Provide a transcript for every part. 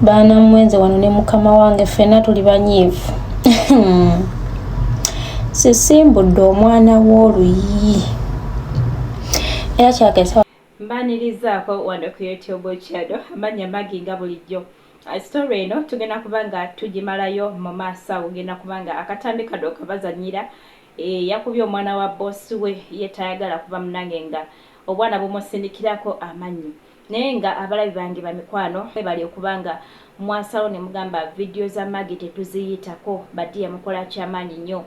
Baana mwenze wano ne mukama wange ffenna tuli banyiivu. Sisimbudde omwana w'oluyi. Era kyakesa mbanirizaako wano ku YouTube channel amanya Maggie nga bulijjo. Story eno tugenda kubanga tugimalayo mu maaso awo genda kubanga akatambi kano kabazanyira yakubye omwana wa boss we yetayagala kuba munange nga obwana bumusindikirako amanyi. Naye nga abalabi bange bamikwano bali okubanga mwasawo ne mugamba video za Maggie tetuziyitako badiya mukola kyamaanyi nnyo.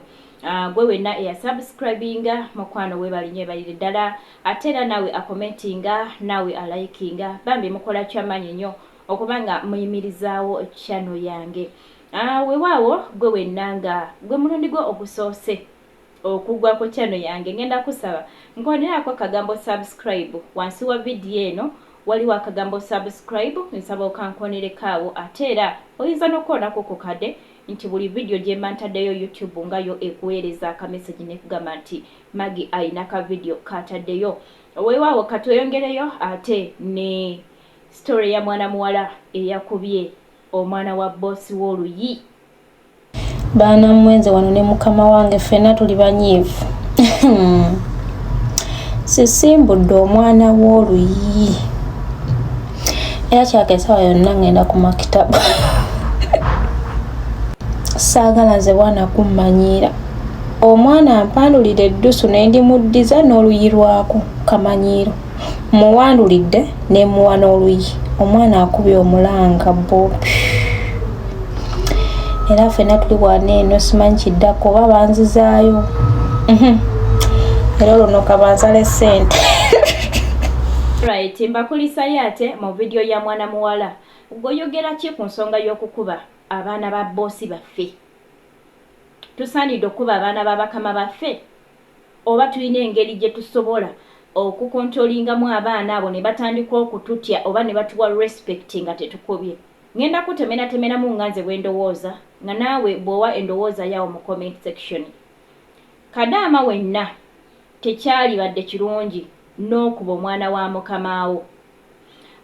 Gwe wenna eyasubscribinga mukwano we balinye balire ddala ate era nawe akomentinga nawe alikinga bambi mukola kyamaanyi nnyo okubanga muyimirizaawo channel yange. Weewaawo gwe wenna nga gwe mulundi gwo ogusoose okugwa ku channel yange ngenda kusaba nkonerako akagambo subscribe wansi wa video eno waliwo akagambo subscribe nsaba okankonerekaawo ate era oyinza n'okuonako ku kade nti buli video gye mba ntaddeyo YouTube ngayo ekuweereza akamessage nekugamba nti Maggie ayina ka video kataddeyo. Weewaawo katoyongereyo ate ne story ya mwana muwala eyakubye omwana wa boss w'oluyi. Baana mwenze wano ne mukama wange ffenna tuli banyiivu. Sisimbudde omwana w'oluyi. Era kyakesawa yonna ngenda ku makitabu. Saagala nze bwana kummanyiira. Omwana ampandulira eddusu ne ndimuddiza n'oluyi lwako kamanyiiro. Muwandulidde ne muwa n'oluyi. Omwana akubye omulanga Bobi. Era ffenna tuli bwana eno simanyi kiddako oba banzizaayo. Era olwo kabanzale ssente. Right, mbakulisayo ate mu video ya mwana muwala. Goyogera ki ku nsonga y'okukuba abaana ba bossi baffe? Tusaanidde okuba abaana b'abakama baffe? Oba tulina engeri gye tusobola okukontrolingamu abaana abo ne batandika okututya oba ne batuwa respect nga tetukubye? Ngenda kutemenatemeramu nga nze bwendowooza nga naawe bw'owa endowooza yawo mu comment section. Kadaama wenna tekyalibadde kirungi n'okuba omwana wa mukamaawo.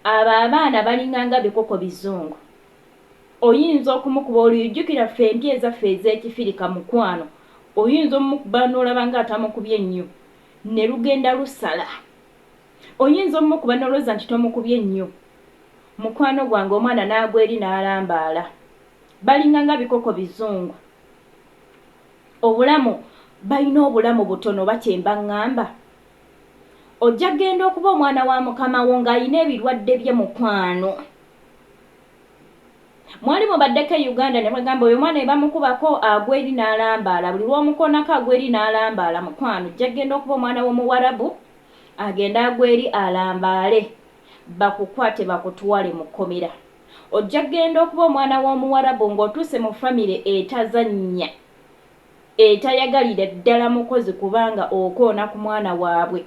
Abo abaana balinganga bikoko bizungu. Oyinza okumukuba oluyijjukira ffe enti ezaffe ez'ekifirika mukwano. Oyinza omukuba n'olaba nga atamukubye nnyo ne lugenda lusala. Oyinza omukuba n'olowooza nti tomukubye nnyo. Mukwano gwange omwana n'agwa eri n'alambaala. Balinganga bikoko bizungu. Obulamu balina obulamu butono bakyemba ngamba. Ojja genda okuba omwana wa mukamawo ng'alina ebirwadde bye mukwano. Mwali mubaddeko e Uganda ne bagamba oyo mwana ebamukubako agwa eri n'alambaala. Buli lw'omukoonako agwa eri n'alambaala mukwano. Ojja genda okuba omwana w'omuwarabu agenda agwa eri alambaale. Bakukwate bakutwale mu kkomera. Ojja genda okuba omwana w'omuwarabu ng'otuuse mu famire etazannya. Etayagalira ddala mukozi kubanga okoona ku mwana waabwe.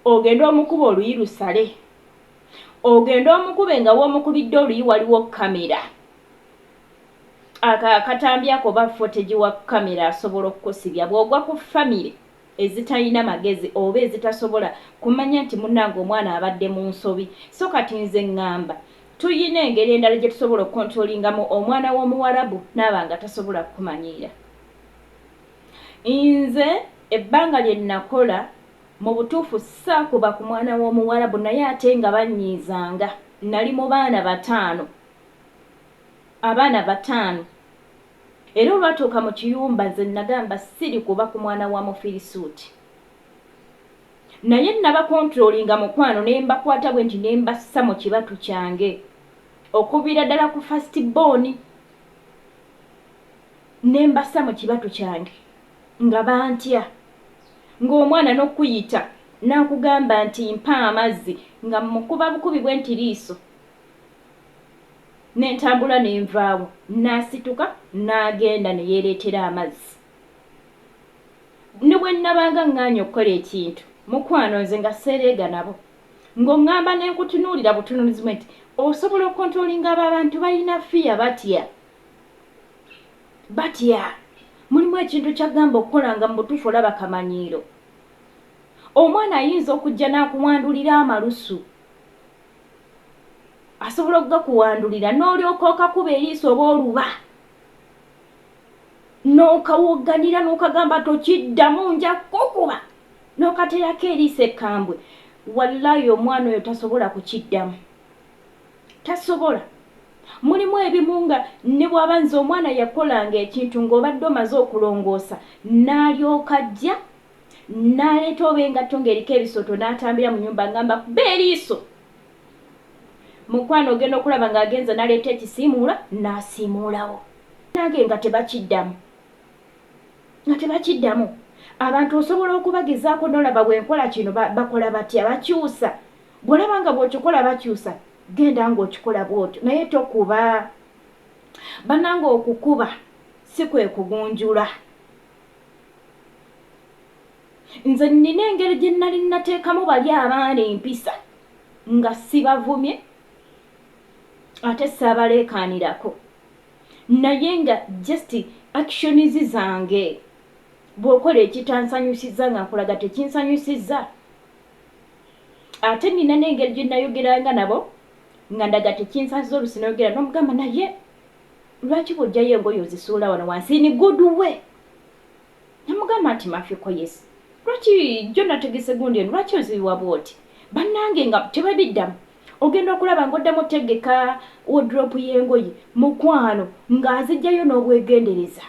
Ogenda omukuba oluyi lusale. Ogenda omukube nga w'omukubidde oluyi waliwo kamera. Akatambi ako ba footage wa kamera asobola okukusibya bw'ogwa ku famire ezitalina magezi oba ezitasobola kumanya nti munnange omwana abadde mu nsobi. So kati nze ngamba tuyina engeri endala gye tusobola okukontrolingamu omwana w'omuwarabu n'aba nga tasobola kumanyiira. Nze ebbanga lye nakola mu butuufu saakuba ku mwana w'omuwarabu naye ate nga banyiizanga. Nali mu baana bataano. Abaana bataano. Era olwatuuka mu kiyumba nze nagamba siri kuba ku mwana wa Mufirisuuti. Naye nabakontrolinga mukwano ne mbakwata bwe nti ne mbassa mu kibatu kyange. Okuviira ddala ku first born. Ne mbassa mu kibatu kyange. Nga bantya. Ng'omwana n'okuyita n'akugamba nti mpa amazzi nga mukuba bukubi bwe nti liiso. N'entambula n'envaawo n'asituka n'agenda ne yeereetera amazzi. Ne bwe nnabanga ŋŋaanya okukola ekintu mukwano nze nga seereega nabo. Ng'oŋŋamba ne nkutunuulira butunuulizi bwe nti osobola okontrolinga abo abantu balina fiya batya. Batya. Mulimu ekintu kyagamba okukola nga mu butuufu olaba kamanyiiro. Omwana ayinza okujja n'akuwandulira amalusu. asobola okugakuwandulira n'olyoka okakuba eriiso oba oluba n'okawogganira n'okagamba tokiddamu nja kukuba n'okaterako eriiso ekkambwe. Wallahi omwana oyo tasobola kukiddamu, tasobola. Mulimu ebimu nga ne bw'aba nze omwana yakolanga ekintu ng'obadde omaze okulongoosa n'alyoka ajja n'aleeta oba engatto ng'eriko ebisoto n'atambira mu nnyumba ngamba kuba eriiso. Mukwano ogenda okulaba ng'agenza n'aleeta ekisiimuula n'asiimuulawo. Nange nga tebakiddamu, nga tebakiddamu. Abantu osobola okubagezaako n'olaba bwenkola kino bakola batya, bakyusa. Bw'olaba nga bw'okikola bakyusa, genda ng'okikola bw'otyo naye tokuba. Bannange okukuba si kwe kugunjula. Nze nnina engeri gye nnali nateekamu bali abaana empisa nga sibavumye ate saabaleekaanirako, naye nga just actions zange bw'okola ekitansanyusizza nga nkulaga tekinsanyusizza. Ate nina n'engeri gye nayogeranga nabo nga ndaga tekinsanyusizza oluusi nayogera n'omugamba naye lwaki bw'ojjayo engoye ozisuula wano wansi ni good way. Namugamba nti mafiko yes. Lwaki jjo nategese gundi eno lwaki ozibiwa bw'oti? Bannange nga tebabiddamu. Ogenda okulaba ng'oddamu otegeka wardrobe y'engoye mukwano ng'azijjayo n'obwegendereza.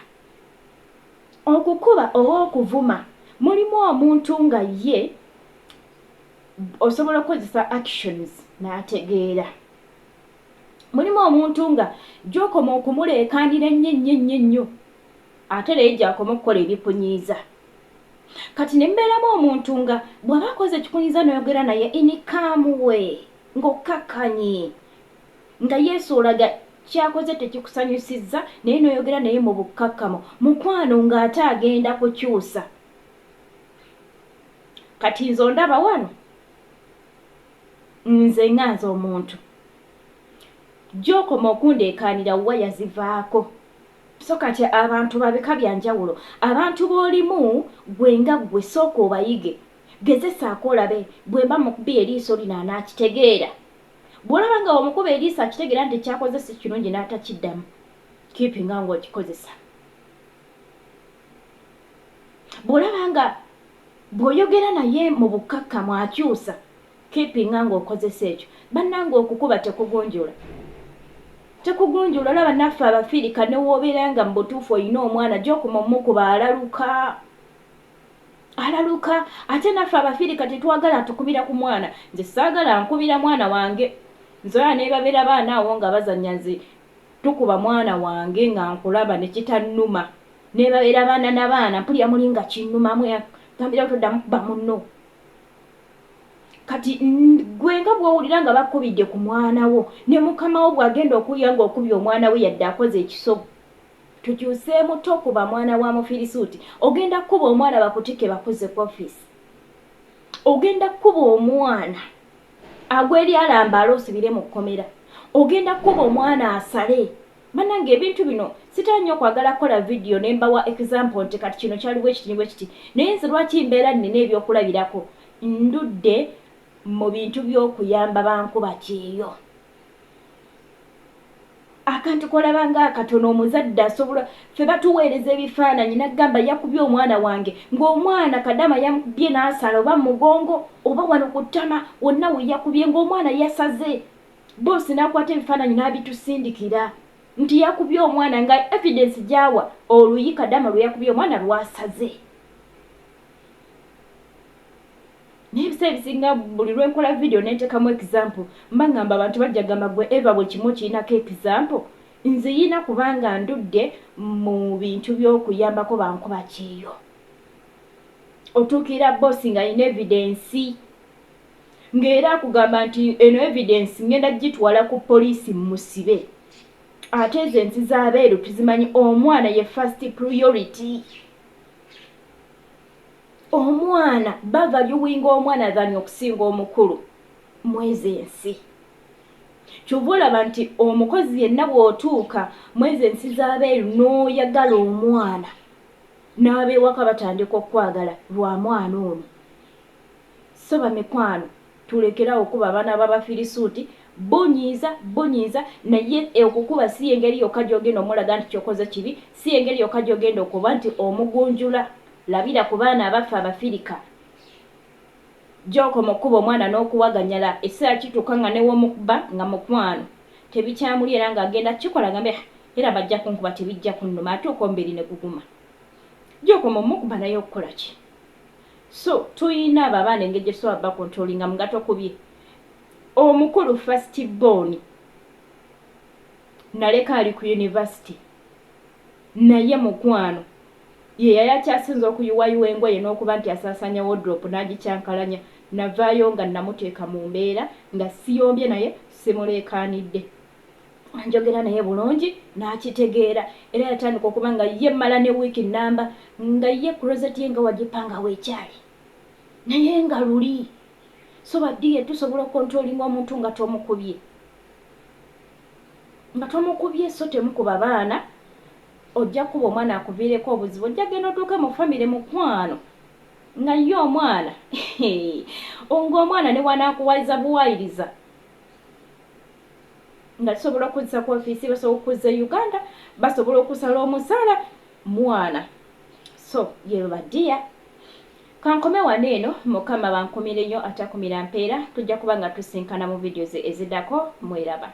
Okukuba oba okuvuma mulimu omuntu nga ye osobola okukozesa actions n'ategeera. Mulimu omuntu nga gy'okoma okumuleekaanira ennyo ate naye gy'akoma okukola ebikunyiiza. Kati ne mbeeramu omuntu nga bw'aba akoze ekikunyiiza n'oyogera naye inikamuwe ng'okkakkanye nga yeesuulaga kyakoze tekikusanyusizza naye n'oyogera naye mu bukkakkamo mukwano ng'ate agenda kukyusa. Kati nze ondaba wano nze nganze omuntu gy'okoma okundeekaanira waya zivaako. So kati abantu babika byanjawulo. Abantu b'olimu gwe nga gwe sooka obayige, gezesaako olabe bwemba mukubi eriiso lino anaakitegeera. Bw'olaba nga omukuba eriiso akitegeera nti kyakoze si kirungi n'atakiddamu, kiipinga ng'okikozesa. Bw'olaba nga bw'oyogera naye mu bukkakkamu akyusa, kiipinga ng'okozesa ekyo. Bannange okukuba tekugunjula. Tekugunjula. Olaba naffe Abafirika ne w'obeera nga mu butuufu olina omwana gy'okuma omukuba alaluka. Alaluka. Ate naffe Abafirika tetwagala tukubira ku mwana. Nze saagala nkubira mwana wange. Nze oba ne babeera baana awo nga bazannya nze tukuba mwana wange nga nkulaba ne kitannuma. Ne babeera baana n'abaana mpulira muli nga kinnumamu gambira toddamu kuba munno. Kati gwe nga bw'owulira nga bakubidde ku mwana wo ne mukama wo bw'agenda okulya ng'okubye omwana we yadde akoze ekisobo, tukyuseemu tokuba mwana wa Mufirisuuti. Ogenda kuba omwana bakutike bakoze ku ofiisi. Ogenda kuba omwana agweri alambaala osibire mu kkomera. Ogenda kuba omwana asale. Bannange ebintu bino sitala nnyo okwagala kukola vidiyo ne mbawa example nti kati kino kyaliwo ekiti naye nze lwaki mbeera nnina ebyokulabirako. Ndudde mu bintu by'okuyamba bankuba kyeyo. Akantu kolaba ng'akatono omuzadde asobola ffe batuweereza ebifaananyi naggamba yakubye omwana wange ng'omwana kadama yamukubye n'asala oba mugongo oba wano ku ttama wonna we yakubye ng'omwana yasaze. Boosi n'akwata ebifaananyi n'abitusindikira nti yakubye omwana nga evidence gyawa oluyi kadama lwe yakubye omwana lwasaze. N'ebiseera ebisinga buli lwenkola vidiyo neentekamu example mba ngamba abantu bajja gamba gwe eva buli kimu kirinako example. Nze yina kubanga ndudde mu bintu by'okuyambako bankuba kyeyo. Otuukira boosi nga yina evidence ng'era akugamba nti eno evidence ngenda gitwala ku poliisi musibe. Ate ezo ensi z'abeeru tuzimanyi omwana ye first priority. Omwana bavaluwinga omwana than okusinga omukulu mwezi ensi. Kyova olaba nti omukozi yenna bw'otuuka mwezi ensi z'abeeru n'oyagala omwana n'abeewaka batandika okwagala lwa mwana ono. So bamikwano tulekerawo okuba abaana b'Abafirisuuti bunyiza naye okukuba si engeri yokka gy'ogenda omulaga nti kyokoze kibi, si engeri yokka gy'ogenda okuba nti omugunjula. Labira ku baana abaffe Abafirika. Gy'okoma okkuba omwana n'okuwaganyala essaawa kituuka nga newomukuba nga mukwano tebikyamuli era ng'agenda kikola gambe era bajja kunkuba tebijja kunnuma ate okomberi ne guguma. Gy'okoma omukuba naye okukola ki? So tuyina abo abaana engeri gye tusobola bakontrolinga mu gato kubye. Omukulu first born naleka ali ku university naye mukwano ye yali akyasinza okuyuwayuwa engoye n'okuba nti asaasanya wardrobe n'agikyankalanya navaayo nga namuteeka mu mbeera nga siyombye naye simuleekaanidde. Njogera naye bulungi n'akitegeera era yatandika okuba nga ye mmala ne wiiki nnamba nga ye closet ye nga wagipangawo ekyali naye nga luli. So baddiye tusobola okontrolinga omuntu nga tomukubye. Nga tomukubye so temukuba baana. Ojja kuba omwana akuviireko obuzibu. Ojja genda otuuke mu famire mukwano. Nga ye omwana. Ongo omwana ne wanaakuwayiza buwayiriza. Nga tusobola okuzza ku ofiisi basobola okuzza Uganda. Basobola okusala omusaala mwana. So ye baddiya. Kankome wano eno Mukama bankumire nnyo atakumira mpeera. Tujja kuba nga tusinkana mu videos eziddako. Mweraba.